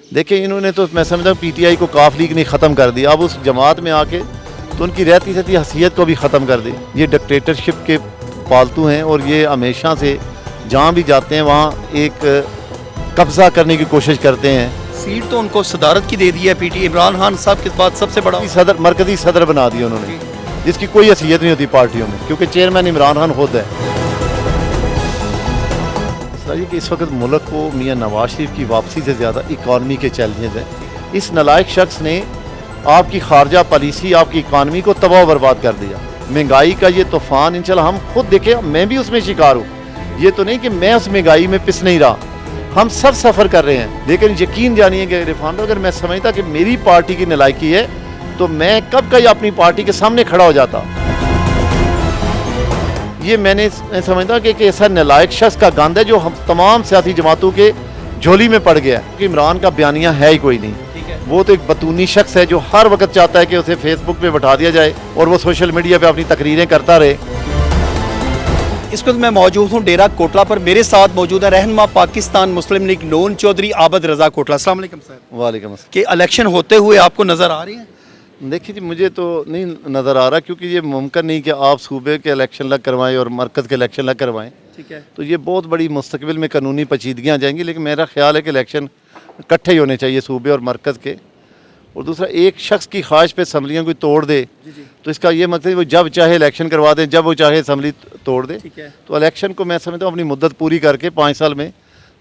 دیکھیں انہوں نے تو میں سمجھتا ہوں پی ٹی آئی کو کاف لیگ نے ختم کر دیا، اب اس جماعت میں آ کے تو ان کی رہتی سہتی حیثیت کو بھی ختم کر دی۔ یہ ڈکٹیٹرشپ کے پالتو ہیں اور یہ ہمیشہ سے جہاں بھی جاتے ہیں وہاں ایک قبضہ کرنے کی کوشش کرتے ہیں۔ سیٹ تو ان کو صدارت کی دے دی ہے پی ٹی عمران خان صاحب کے بعد سب سے بڑا مرکزی صدر بنا دیا انہوں نے، جس کی کوئی حیثیت نہیں ہوتی پارٹیوں میں، کیونکہ چیئرمین عمران خان خود ہے۔ کہ اس وقت ملک کو میاں نواز شریف کی واپسی سے زیادہ اکانومی کے چیلنجز ہیں۔ اس نالائق شخص نے آپ کی خارجہ پالیسی، آپ کی اکانومی کو تباہ و برباد کر دیا۔ مہنگائی کا یہ طوفان انشاءاللہ ہم خود دیکھیں، میں بھی اس میں شکار ہوں، یہ تو نہیں کہ میں اس مہنگائی میں پس نہیں رہا، ہم سب سفر کر رہے ہیں، لیکن یقین جانیے کہ عرفان، اگر میں سمجھتا کہ میری پارٹی کی نالائقی ہے تو میں کب کا یہ اپنی پارٹی کے سامنے کھڑا ہو جاتا۔ یہ میں نے سمجھتا کہ ایک ایسا نالائق شخص کا گند ہے جو ہم تمام سیاسی جماعتوں کے جھولی میں پڑ گیا ہے، کہ عمران کا بیانیہ ہے ہی کوئی نہیں، وہ تو ایک بطونی شخص ہے جو ہر وقت چاہتا ہے کہ اسے فیس بک پہ بٹھا دیا جائے اور وہ سوشل میڈیا پہ اپنی تقریریں کرتا رہے۔ اس وقت میں موجود ہوں ڈیرہ کوٹلہ پر، میرے ساتھ موجود ہے رہنما پاکستان مسلم لیگ نون چودھری عابد رضا کوٹلہ۔ السلام علیکم سر۔ وعلیکم السلام۔ کہ الیکشن ہوتے ہوئے آپ کو نظر آ رہی ہیں؟ دیکھیے جی، مجھے تو نہیں نظر آ رہا، کیونکہ یہ ممکن نہیں کہ آپ صوبے کے الیکشن الگ کروائیں اور مرکز کے الیکشن الگ کروائیں، ٹھیک ہے، تو یہ بہت بڑی مستقبل میں قانونی پیچیدگیاں آ جائیں گی، لیکن میرا خیال ہے کہ الیکشن اکٹھے ہی ہونے چاہیے صوبے اور مرکز کے۔ اور دوسرا، ایک شخص کی خواہش پہ اسمبلیاں کوئی توڑ دے تو اس کا یہ مطلب وہ جب چاہے الیکشن کروا دیں، جب وہ چاہے اسمبلی توڑ دے، تو الیکشن کو میں سمجھتا ہوں اپنی مدت پوری کر کے 5 سال میں،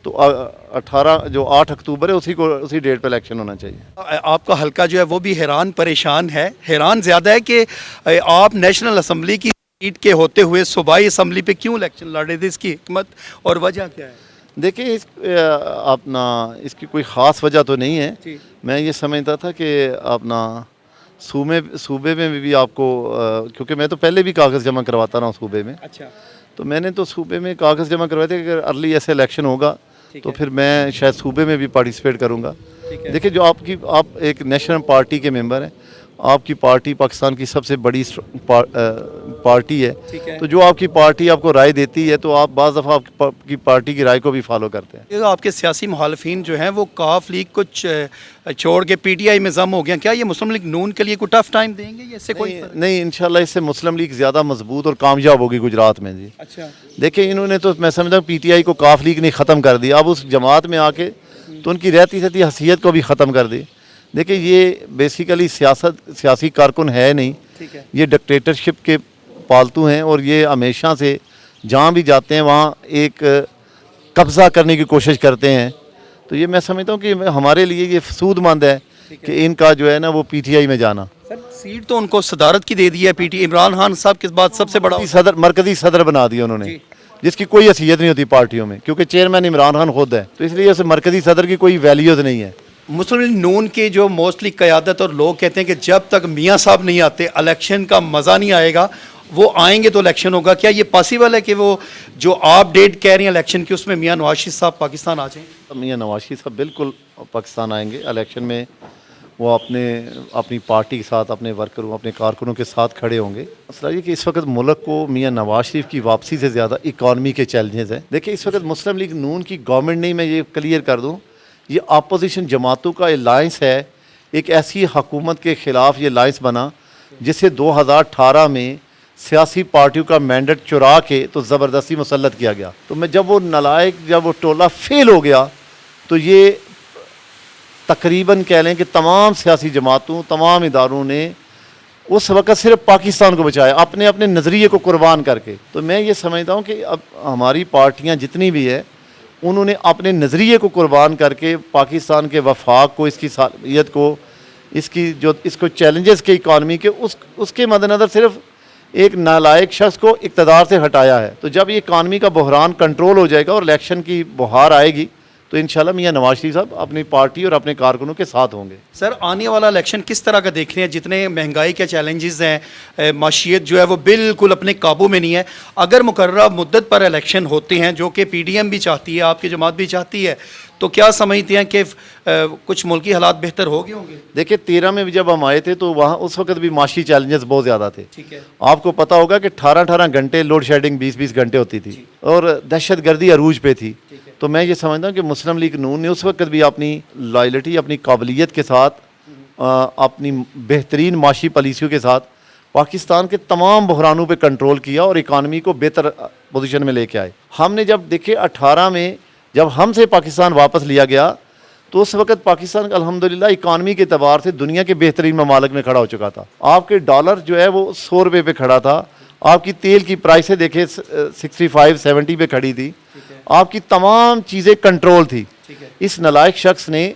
تو 8 اکتوبر ہے اسی ڈیٹ پہ الیکشن ہونا چاہیے۔ آپ کا حلقہ جو ہے وہ بھی حیران پریشان ہے، حیران زیادہ ہے کہ آپ نیشنل اسمبلی کی سیٹ کے ہوتے ہوئے صوبائی اسمبلی پہ کیوں الیکشن لڑ رہے تھے، اس کی حکمت اور وجہ کیا ہے؟ دیکھیں اس کی کوئی خاص وجہ تو نہیں ہے، میں یہ سمجھتا تھا کہ صوبے میں بھی آپ کو، کیونکہ میں تو پہلے بھی کاغذ جمع کرواتا رہا ہوں صوبے میں، اچھا، تو میں نے تو صوبے میں کاغذ جمع کروائے تھے کہ اگر ارلی ایسے الیکشن ہوگا تو پھر میں شاید صوبے میں بھی پارٹیسپیٹ کروں گا۔ دیکھیں، جو آپ ایک نیشنل پارٹی کے ممبر ہیں، آپ کی پارٹی پاکستان کی سب سے بڑی پارٹی ہے، تو جو آپ کی پارٹی آپ کو رائے دیتی ہے تو آپ بعض دفعہ آپ کی پارٹی کی رائے کو بھی فالو کرتے ہیں۔ آپ کے سیاسی مخالفین جو ہیں وہ کاف لیگ کو چھوڑ کے پی ٹی آئی میں ضم ہو گیا، کیا یہ مسلم لیگ نون کے لیے کوئی ٹف ٹائم دیں گے یا اس سے کوئی نہیں، انشاءاللہ اس سے مسلم لیگ زیادہ مضبوط اور کامیاب ہوگی گجرات میں جی۔ اچھا، دیکھیں انہوں نے تو میں سمجھتا ہوں پی ٹی آئی کو کاف لیگ نے ختم کر دیا، اب اس جماعت میں آ کے تو ان کی رہتی سہتی حیثیت کو بھی ختم کر دی۔ دیکھیں یہ بیسیکلی سیاسی کارکن ہے نہیں، یہ ڈکٹیٹرشپ کے پالتو ہیں اور یہ ہمیشہ سے جہاں بھی جاتے ہیں وہاں ایک قبضہ کرنے کی کوشش کرتے ہیں، تو یہ میں سمجھتا ہوں کہ ہمارے لیے یہ فسود مند ہے کہ ان کا جو ہے نا وہ پی ٹی آئی میں جانا۔ سر سیٹ تو ان کو صدارت کی دے دی ہے پی ٹی عمران خان صاحب کے بعد سب سے بڑا مرکزی صدر بنا دیا انہوں نے، جس کی کوئی حیثیت نہیں ہوتی پارٹیوں میں، کیونکہ چیئرمین عمران خان خود ہے، تو اس لیے اسے مرکزی صدر کی کوئی ویلیوز نہیں ہے۔ مسلم لیگ نون کے جو موسٹلی قیادت اور لوگ کہتے ہیں کہ جب تک میاں صاحب نہیں آتے الیکشن کا مزہ نہیں آئے گا، وہ آئیں گے تو الیکشن ہوگا، کیا یہ پاسبل ہے کہ وہ جو آپ ڈیٹ کہہ رہے ہیں الیکشن کی اس میں میاں نواز شریف صاحب پاکستان آ جائیں؟ میاں نواز شریف صاحب بالکل پاکستان آئیں گے الیکشن میں، وہ اپنی پارٹی کے ساتھ، اپنے ورکروں، اپنے کارکنوں کے ساتھ کھڑے ہوں گے۔ مسئلہ یہ کہ اس وقت ملک کو میاں نواز شریف کی واپسی سے زیادہ اکانومی کے چیلنجز ہیں۔ دیکھیں اس وقت مسلم لیگ نون کی گورنمنٹ نہیں، میں یہ کلیئر کر دوں، یہ اپوزیشن جماعتوں کا الائنس ہے، ایک ایسی حکومت کے خلاف یہ الائنس بنا جسے 2018 میں سیاسی پارٹیوں کا مینڈیٹ چرا کے تو زبردستی مسلط کیا گیا، تو میں جب وہ ٹولہ فیل ہو گیا تو یہ تقریباً کہہ لیں کہ تمام سیاسی جماعتوں، تمام اداروں نے اس وقت صرف پاکستان کو بچایا اپنے نظریے کو قربان کر کے۔ تو میں یہ سمجھتا ہوں کہ اب ہماری پارٹیاں جتنی بھی ہے انہوں نے اپنے نظریے کو قربان کر کے پاکستان کے وفاق کو، اس کی صالحیت کو، اس کو چیلنجز کے اکانومی کے اس کے مد نظر صرف ایک نالائق شخص کو اقتدار سے ہٹایا ہے۔ تو جب یہ اکانومی کا بحران کنٹرول ہو جائے گا اور الیکشن کی بہار آئے گی تو انشاءاللہ میاں نواز شریف صاحب اپنی پارٹی اور اپنے کارکنوں کے ساتھ ہوں گے۔ سر آنے والا الیکشن کس طرح کا دیکھ رہے ہیں؟ جتنے مہنگائی کے چیلنجز ہیں، معیشت جو ہے وہ بالکل اپنے قابو میں نہیں ہے، اگر مقررہ مدت پر الیکشن ہوتے ہیں جو کہ پی ڈی ایم بھی چاہتی ہے، آپ کی جماعت بھی چاہتی ہے، تو کیا سمجھتے ہیں کہ کچھ ملکی حالات بہتر ہو گئے ہوں گے؟ دیکھیں 13 میں جب ہم آئے تھے تو وہاں اس وقت بھی معاشی چیلنجز بہت زیادہ تھے۔ ٹھیک ہے، آپ کو پتہ ہوگا کہ 18 گھنٹے لوڈ شیڈنگ 20 گھنٹے ہوتی تھی اور دہشت گردی عروج پہ تھی، تو میں یہ سمجھتا ہوں کہ مسلم لیگ نون نے اس وقت بھی اپنی لائلٹی، اپنی قابلیت کے ساتھ، اپنی بہترین معاشی پالیسیوں کے ساتھ پاکستان کے تمام بحرانوں پہ کنٹرول کیا اور اکانومی کو بہتر پوزیشن میں لے کے آئے. ہم نے جب دیکھے 18 میں جب ہم سے پاکستان واپس لیا گیا تو اس وقت پاکستان الحمدللہ اکانومی کے اعتبار سے دنیا کے بہترین ممالک میں کھڑا ہو چکا تھا. آپ کے ڈالر جو ہے وہ 100 روپے پہ کھڑا تھا. آپ کی تیل کی پرائسیں دیکھیں 65-70 پہ کھڑی تھی. آپ کی تمام چیزیں کنٹرول تھی. اس نالائق شخص نے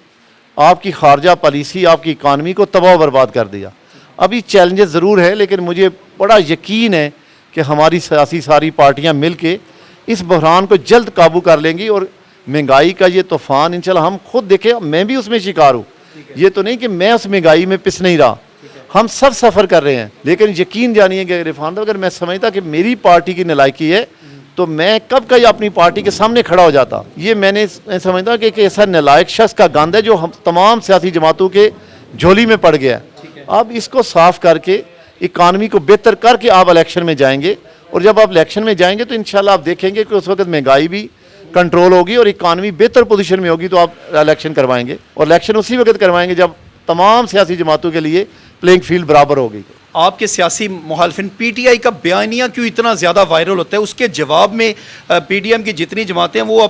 آپ کی خارجہ پالیسی، آپ کی اکانومی کو تباہ و برباد کر دیا. ابھی چیلنجز ضرور ہے لیکن مجھے بڑا یقین ہے کہ ہماری سیاسی ساری پارٹیاں مل کے اس بحران کو جلد قابو کر لیں گی. اور مہنگائی کا یہ طوفان انشاءاللہ ہم خود دیکھیں، میں بھی اس میں شکار ہوں. یہ تو نہیں کہ میں اس مہنگائی میں پس نہیں رہا، ہم سب سفر کر رہے ہیں. لیکن یقین جانیے کہ عرفان صاحب، اگر میں سمجھتا کہ میری پارٹی کی نالائکی ہے تو میں کب کا یہ اپنی پارٹی کے سامنے کھڑا ہو جاتا. یہ میں سمجھتا کہ ایک ایسا نالائق شخص کا گند ہے جو ہم تمام سیاسی جماعتوں کے جھولی میں پڑ گیا ہے. اب اس کو صاف کر کے اکانومی کو بہتر کر کے آپ الیکشن میں جائیں گے. اور جب آپ الیکشن میں جائیں گے تو انشاءاللہ آپ دیکھیں گے کہ اس وقت مہنگائی بھی کنٹرول ہوگی اور اکانومی بہتر پوزیشن میں ہوگی. تو آپ الیکشن کروائیں گے اور الیکشن اسی وقت کروائیں گے جب تمام سیاسی جماعتوں کے لیے پلینگ فیلڈ برابر ہوگی. آپ کے سیاسی مخالفین پی ٹی آئی کا بیانیہ کیوں اتنا زیادہ وائرل ہوتا ہے؟ اس کے جواب میں پی ڈی ایم کی جتنی جماعتیں ہیں وہ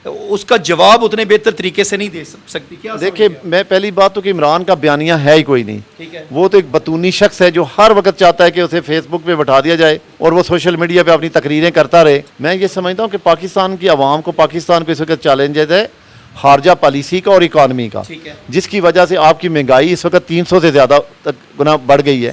اس کا جواب اتنے بہتر طریقے سے نہیں دے سکتی. کیا دیکھیں، میں پہلی بات تو کہ عمران کا بیانیہ ہے ہی کوئی نہیں. ٹھیک ہے. وہ تو ایک بطونی شخص ہے جو ہر وقت چاہتا ہے کہ اسے فیس بک پہ بٹھا دیا جائے اور وہ سوشل میڈیا پہ اپنی تقریریں کرتا رہے. میں یہ سمجھتا ہوں کہ پاکستان کی عوام کو، پاکستان کو اس وقت چیلنجز ہے خارجہ پالیسی کا اور اکانومی کا، جس کی وجہ سے آپ کی مہنگائی اس وقت 300 سے زیادہ گنا بڑھ گئی ہے.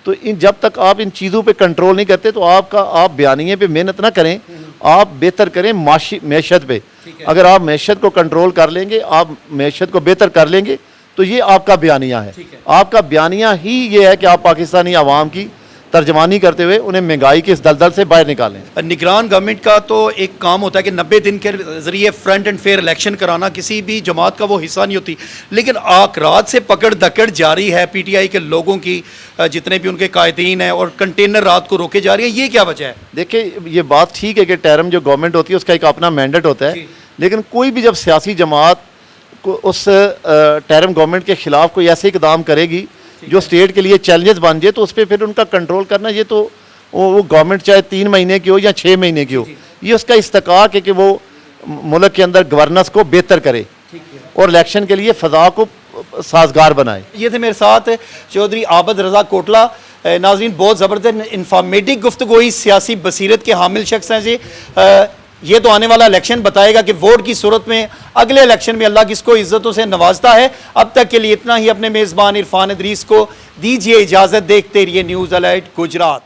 تو جب تک آپ ان چیزوں پہ کنٹرول نہیں کرتے تو آپ بیانیے پہ محنت نہ کریں، آپ بہتر کریں معیشت پہ. اگر آپ معیشت کو کنٹرول کر لیں گے، آپ معیشت کو بہتر کر لیں گے تو یہ آپ کا بیانیہ ہے. آپ کا بیانیہ ہی یہ ہے کہ آپ پاکستانی عوام کی ترجمانی کرتے ہوئے انہیں مہنگائی کے اس دلدل سے باہر نکالیں. نگران گورنمنٹ کا تو ایک کام ہوتا ہے کہ 90 دن کے ذریعے فرنٹ اینڈ فیئر الیکشن کرانا. کسی بھی جماعت کا وہ حصہ نہیں ہوتی، لیکن رات سے پکڑ دکڑ جاری ہے پی ٹی آئی کے لوگوں کی، جتنے بھی ان کے قائدین ہیں، اور کنٹینر رات کو روکے جا رہے ہیں. یہ کیا وجہ ہے؟ دیکھیں، یہ بات ٹھیک ہے کہ ٹیرم جو گورنمنٹ ہوتی ہے اس کا ایک اپنا مینڈیٹ ہوتا ہے، لیکن کوئی بھی جب سیاسی جماعت کو اس ٹیرم گورنمنٹ کے خلاف کوئی ایسے اقدام کرے گی جو اسٹیٹ کے لیے چیلنجز بن جائے تو اس پہ پھر ان کا کنٹرول کرنا، یہ تو وہ گورنمنٹ چاہے 3 مہینے کی ہو یا 6 مہینے کی ہو، یہ اس کا استحقاق ہے کہ وہ ملک کے اندر گورننس کو بہتر کرے اور الیکشن کے لیے فضا کو سازگار بنائے. یہ تھے میرے ساتھ چودھری عابد رضا کوٹلا. ناظرین، بہت زبردست انفارمیٹو گفتگو ہوئی، سیاسی بصیرت کے حامل شخص ہیں جی. یہ تو آنے والا الیکشن بتائے گا کہ ووٹ کی صورت میں اگلے الیکشن میں اللہ کس کو عزتوں سے نوازتا ہے. اب تک کے لیے اتنا ہی. اپنے میزبان عرفان ادریس کو دیجیے اجازت. دیکھتے رہیے نیوز الرٹ گجرات.